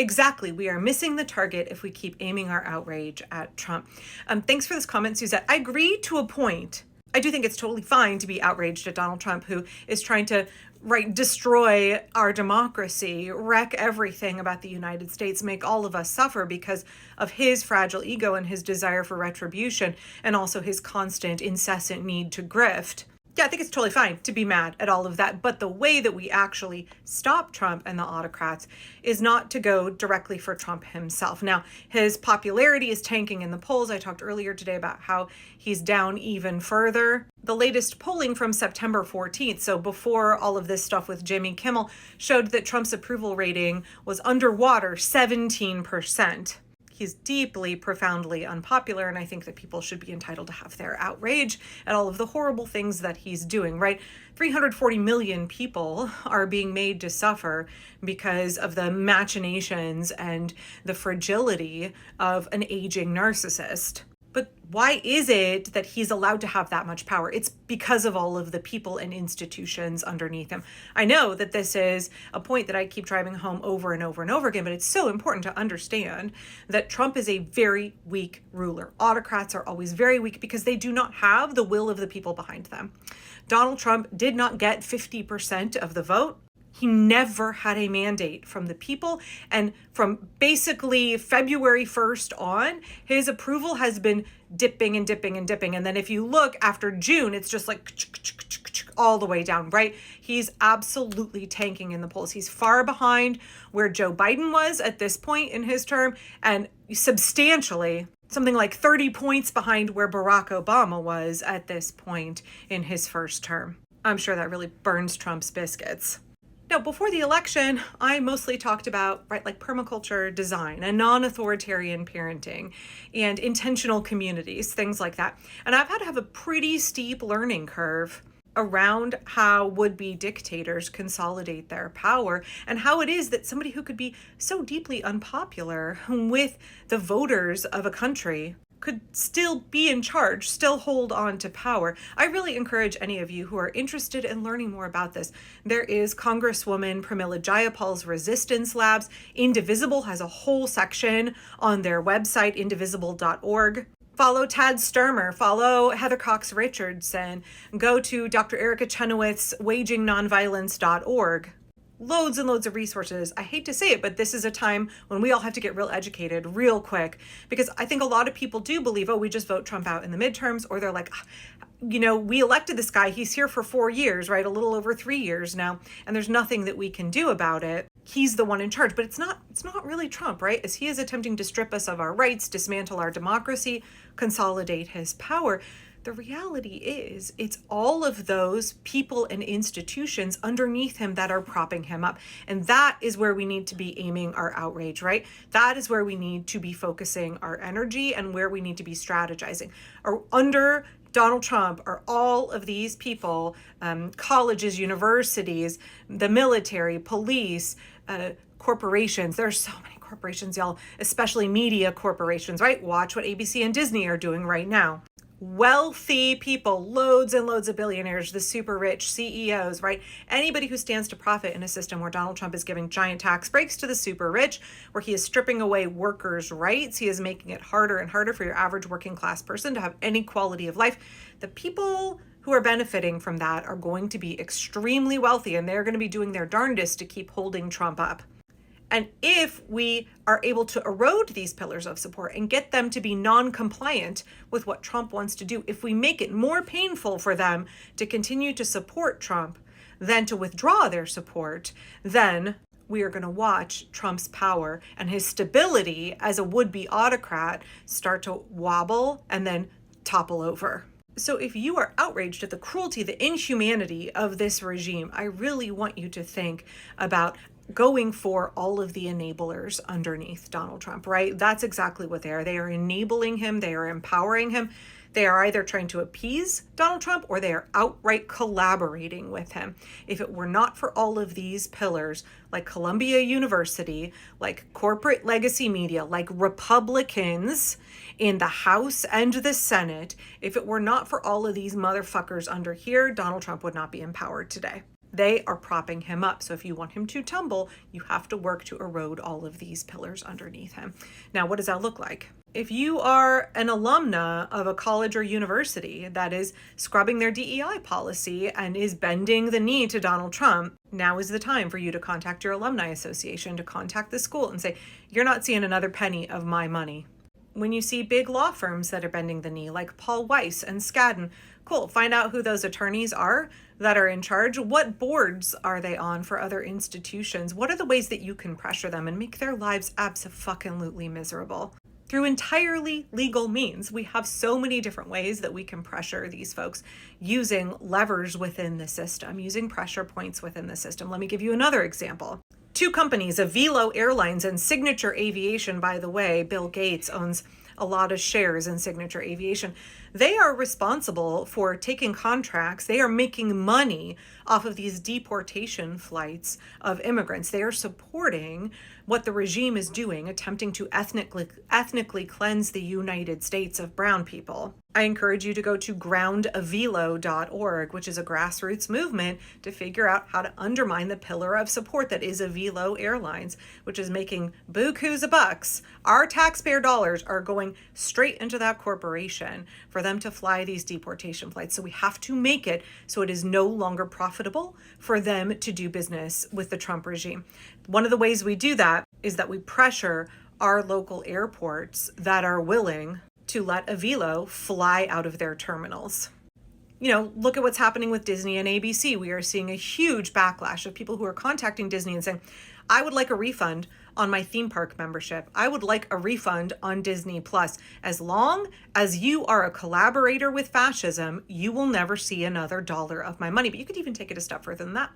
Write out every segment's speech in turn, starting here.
Exactly. We are missing the target if we keep aiming our outrage at Trump. Thanks for this comment, Suzette. I agree to a point. I do think it's totally fine to be outraged at Donald Trump, who is trying to destroy our democracy, wreck everything about the United States, make all of us suffer because of his fragile ego and his desire for retribution, and also his constant, incessant need to grift. Yeah, I think it's totally fine to be mad at all of that. But the way that we actually stop Trump and the autocrats is not to go directly for Trump himself. Now, his popularity is tanking in the polls. I talked earlier today about how he's down even further. The latest polling from September 14th, so before all of this stuff with Jimmy Kimmel, showed that Trump's approval rating was underwater 17%. He's deeply, profoundly unpopular, and I think that people should be entitled to have their outrage at all of the horrible things that he's doing, right? 340 million people are being made to suffer because of the machinations and the fragility of an aging narcissist. But why is it that he's allowed to have that much power? It's because of all of the people and institutions underneath him. I know that this is a point that I keep driving home over and over and over again, but it's so important to understand that Trump is a very weak ruler. Autocrats are always very weak because they do not have the will of the people behind them. Donald Trump did not get 50% of the vote. He never had a mandate from the people. And from basically February 1st on, his approval has been dipping and dipping and dipping. And then if you look after June, it's just like all the way down, right? He's absolutely tanking in the polls. He's far behind where Joe Biden was at this point in his term, and substantially, something like 30 points behind where Barack Obama was at this point in his first term. I'm sure that really burns Trump's biscuits. Now, before the election, I mostly talked about, like permaculture design and non-authoritarian parenting and intentional communities, things like that. And I've had to have a pretty steep learning curve around how would-be dictators consolidate their power and how it is that somebody who could be so deeply unpopular with the voters of a country could still be in charge, still hold on to power. I really encourage any of you who are interested in learning more about this. There is Congresswoman Pramila Jayapal's Resistance Labs. Indivisible has a whole section on their website, indivisible.org. Follow Tad Sturmer, follow Heather Cox Richardson, go to Dr. Erica Chenoweth's wagingnonviolence.org. Loads and loads of resources. I hate to say it, but this is a time when we all have to get real educated real quick, because I think a lot of people do believe, oh, we just vote Trump out in the midterms, or they're like, we elected this guy. He's here for 4 years, right? A little over 3 years now, and there's nothing that we can do about it. He's the one in charge, but it's not really Trump, right? As he is attempting to strip us of our rights, dismantle our democracy, consolidate his power. The reality is, it's all of those people and institutions underneath him that are propping him up. And that is where we need to be aiming our outrage, right? That is where we need to be focusing our energy and where we need to be strategizing. Or under Donald Trump are all of these people, colleges, universities, the military, police, corporations. There's so many corporations, y'all, especially media corporations, right? Watch what ABC and Disney are doing right now. Wealthy people, loads and loads of billionaires, the super rich CEOs, right? Anybody who stands to profit in a system where Donald Trump is giving giant tax breaks to the super rich, where he is stripping away workers' rights, he is making it harder and harder for your average working class person to have any quality of life. The people who are benefiting from that are going to be extremely wealthy, and they're going to be doing their darndest to keep holding Trump up. And if we are able to erode these pillars of support and get them to be non-compliant with what Trump wants to do, if we make it more painful for them to continue to support Trump than to withdraw their support, then we are going to watch Trump's power and his stability as a would-be autocrat start to wobble and then topple over. So if you are outraged at the cruelty, the inhumanity of this regime, I really want you to think about going for all of the enablers underneath Donald Trump, right? That's exactly what they are. They are enabling him. They are empowering him. They are either trying to appease Donald Trump or they are outright collaborating with him. If it were not for all of these pillars, like Columbia University, like corporate legacy media, like Republicans in the House and the Senate, if it were not for all of these motherfuckers under here, Donald Trump would not be empowered today. They are propping him up. So if you want him to tumble, you have to work to erode all of these pillars underneath him. Now, what does that look like? If you are an alumna of a college or university that is scrubbing their DEI policy and is bending the knee to Donald Trump, now is the time for you to contact your alumni association, to contact the school and say, you're not seeing another penny of my money. When you see big law firms that are bending the knee, like Paul Weiss and Skadden, cool, find out who those attorneys are that are in charge. What boards are they on for other institutions? What are the ways that you can pressure them and make their lives abso-fucking-lutely miserable? Through entirely legal means. We have so many different ways that we can pressure these folks using levers within the system, using pressure points within the system. Let me give you another example. Two companies, Avelo Airlines and Signature Aviation, by the way, Bill Gates owns a lot of shares in Signature Aviation. They are responsible for taking contracts. They are making money off of these deportation flights of immigrants. They are supporting what the regime is doing, attempting to ethnically cleanse the United States of brown people. I encourage you to go to groundavelo.org, which is a grassroots movement to figure out how to undermine the pillar of support that is Avelo Airlines, which is making bukus of bucks. Our taxpayer dollars are going straight into that corporation for them to fly these deportation flights. So we have to make it so it is no longer profitable for them to do business with the Trump regime. One of the ways we do that is that we pressure our local airports that are willing to let Avelo fly out of their terminals. You know, look at what's happening with Disney and ABC. We are seeing a huge backlash of people who are contacting Disney and saying, I would like a refund on my theme park membership. I would like a refund on Disney Plus. As long as you are a collaborator with fascism, you will never see another dollar of my money. But you could even take it a step further than that.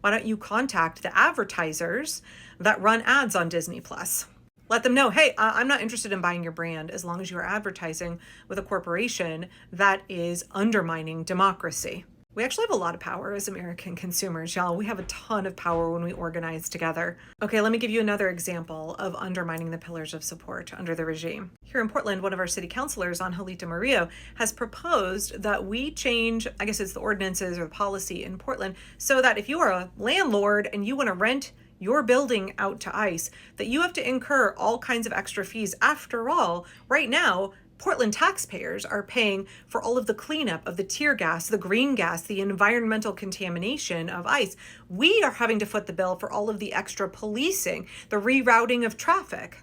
Why don't you contact the advertisers that run ads on Disney Plus? Let them know, hey, I'm not interested in buying your brand as long as you are advertising with a corporation that is undermining democracy. We actually have a lot of power as American consumers, y'all. We have a ton of power when we organize together. Okay, let me give you another example of undermining the pillars of support under the regime. Here in Portland, one of our city councilors, Angelita Murillo, has proposed that we change, I guess it's the ordinances or the policy in Portland, so that if you are a landlord and you want to rent your building out to ICE, that you have to incur all kinds of extra fees. After all, right now, Portland taxpayers are paying for all of the cleanup of the tear gas, the green gas, the environmental contamination of ICE. We are having to foot the bill for all of the extra policing, the rerouting of traffic.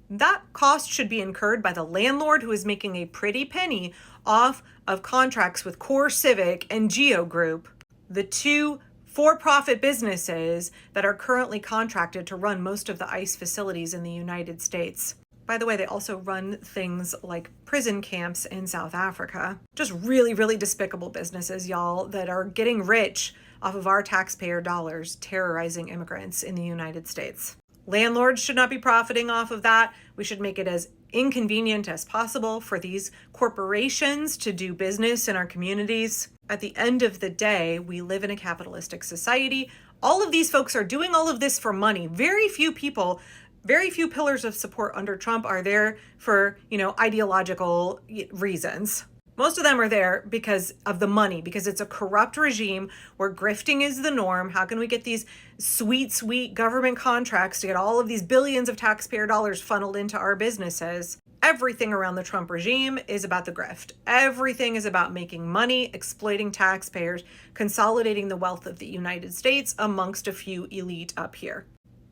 That cost should be incurred by the landlord who is making a pretty penny off of contracts with Core Civic and Geo Group, the two for-profit businesses that are currently contracted to run most of the ICE facilities in the United States. By the way, they also run things like prison camps in South Africa. Just really, really despicable businesses, y'all, that are getting rich off of our taxpayer dollars terrorizing immigrants in the United States. Landlords should not be profiting off of that. We should make it as inconvenient as possible for these corporations to do business in our communities. At the end of the day, we live in a capitalistic society. All of these folks are doing all of this for money. Very few pillars of support under Trump are there for, ideological reasons. Most of them are there because of the money, because it's a corrupt regime where grifting is the norm. How can we get these sweet, sweet government contracts to get all of these billions of taxpayer dollars funneled into our businesses? Everything around the Trump regime is about the grift. Everything is about making money, exploiting taxpayers, consolidating the wealth of the United States amongst a few elite up here.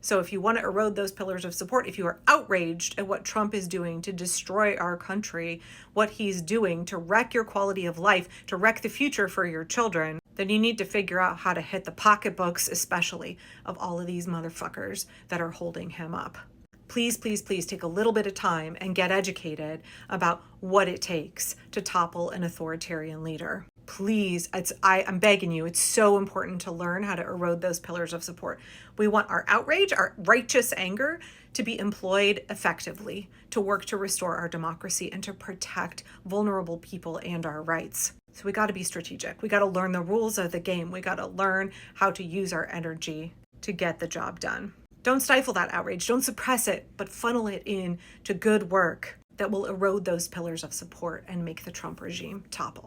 So if you want to erode those pillars of support, if you are outraged at what Trump is doing to destroy our country, what he's doing to wreck your quality of life, to wreck the future for your children, then you need to figure out how to hit the pocketbooks, especially of all of these motherfuckers that are holding him up. Please, please, please take a little bit of time and get educated about what it takes to topple an authoritarian leader. Please, I'm begging you, it's so important to learn how to erode those pillars of support. We want our outrage, our righteous anger to be employed effectively to work to restore our democracy and to protect vulnerable people and our rights. So we got to be strategic. We got to learn the rules of the game. We got to learn how to use our energy to get the job done. Don't stifle that outrage. Don't suppress it, but funnel it in to good work that will erode those pillars of support and make the Trump regime topple.